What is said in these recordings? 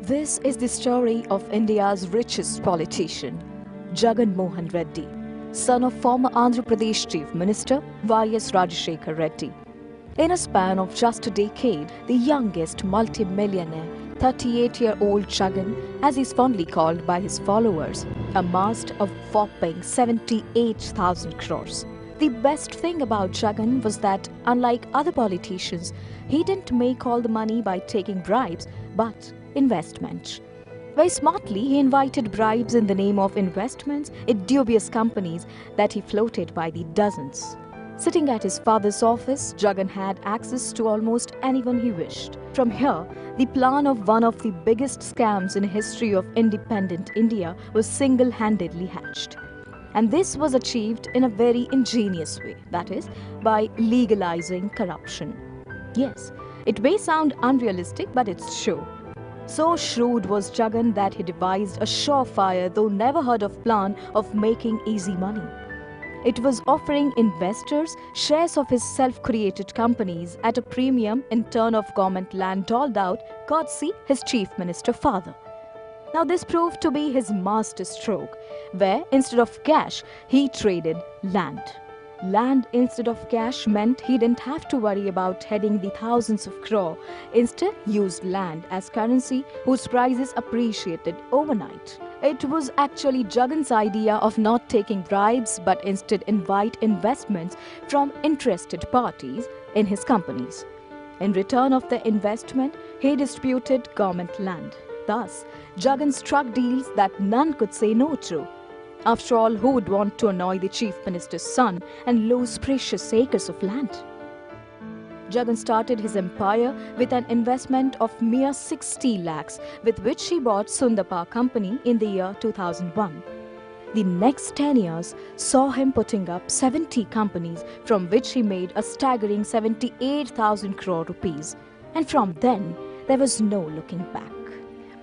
This is the story of India's richest politician, Jagan Mohan Reddy, son of former Andhra Pradesh Chief Minister Y.S. Rajashekhar Reddy. In a span of just a decade, the youngest multi-millionaire, 38-year-old Jagan, as he's fondly called by his followers, amassed a whopping 78,000 crores. The best thing about Jagan was that, unlike other politicians, he didn't make all the money by taking bribes, but investment. Very smartly, he invited bribes in the name of investments in dubious companies that he floated by the dozens. Sitting at his father's office, Jagan had access to almost anyone he wished. From here, the plan of one of the biggest scams in the history of independent India was single-handedly hatched. And this was achieved in a very ingenious way, that is, by legalizing corruption. Yes, it may sound unrealistic, but it's true. So shrewd was Jagan that he devised a surefire, though never heard of plan of making easy money. It was offering investors shares of his self-created companies at a premium in turn of government land dolled out, courtesy his chief minister father. Now this proved to be his master stroke, where instead of cash, he traded land. Land instead of cash meant he didn't have to worry about heading the thousands of crore. Instead, used land as currency whose prices appreciated overnight. It was actually Jagan's idea of not taking bribes but instead invite investments from interested parties in his companies. In return of the investment, he distributed government land. Thus, Jagan struck deals that none could say no to. After all, who would want to annoy the chief minister's son and lose precious acres of land? Jagan started his empire with an investment of mere 60 lakhs, with which he bought Sundar Company in the year 2001. The next 10 years saw him putting up 70 companies, from which he made a staggering 78,000 crore rupees. And from then, there was no looking back.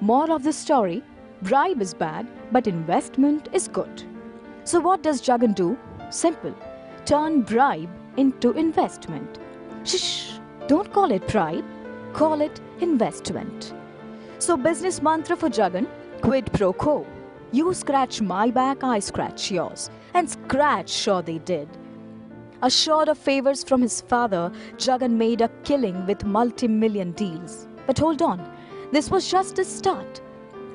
More of the story: bribe is bad, but investment is good. So what does Jagan do? Simple. Turn bribe into investment. Shh, don't call it bribe, call it investment. So business mantra for Jagan: quid pro quo. You scratch my back, I scratch yours. And scratch sure they did. Assured of favors from his father, Jagan made a killing with multi-million deals. But hold on, this was just the start.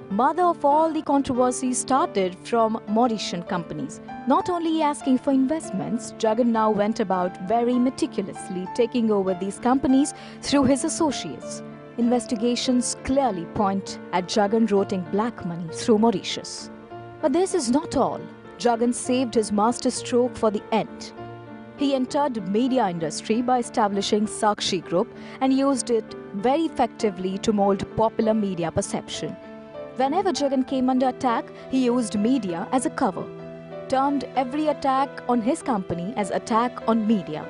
Mother of all the controversy started from Mauritian companies. Not only asking for investments, Jagan now went about very meticulously taking over these companies through his associates. Investigations clearly point at Jagan routing black money through Mauritius. But this is not all. Jagan saved his master stroke for the end. He entered the media industry by establishing Sakshi Group and used it very effectively to mold popular media perception. Whenever Jagan came under attack, he used media as a cover, termed every attack on his company as attack on media.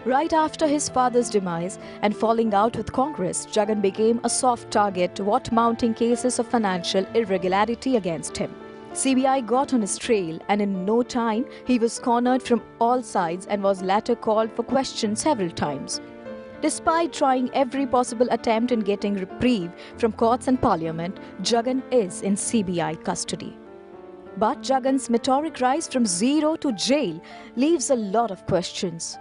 Right after his father's demise and falling out with Congress, Jagan became a soft target what mounting cases of financial irregularity against him. CBI got on his trail, and in no time he was cornered from all sides and was later called for question several times. Despite trying every possible attempt in getting reprieve from courts and parliament, Jagan is in CBI custody. But Jagan's meteoric rise from zero to jail leaves a lot of questions.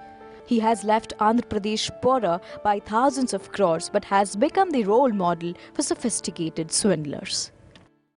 He has left Andhra Pradesh poorer by thousands of crores but has become the role model for sophisticated swindlers.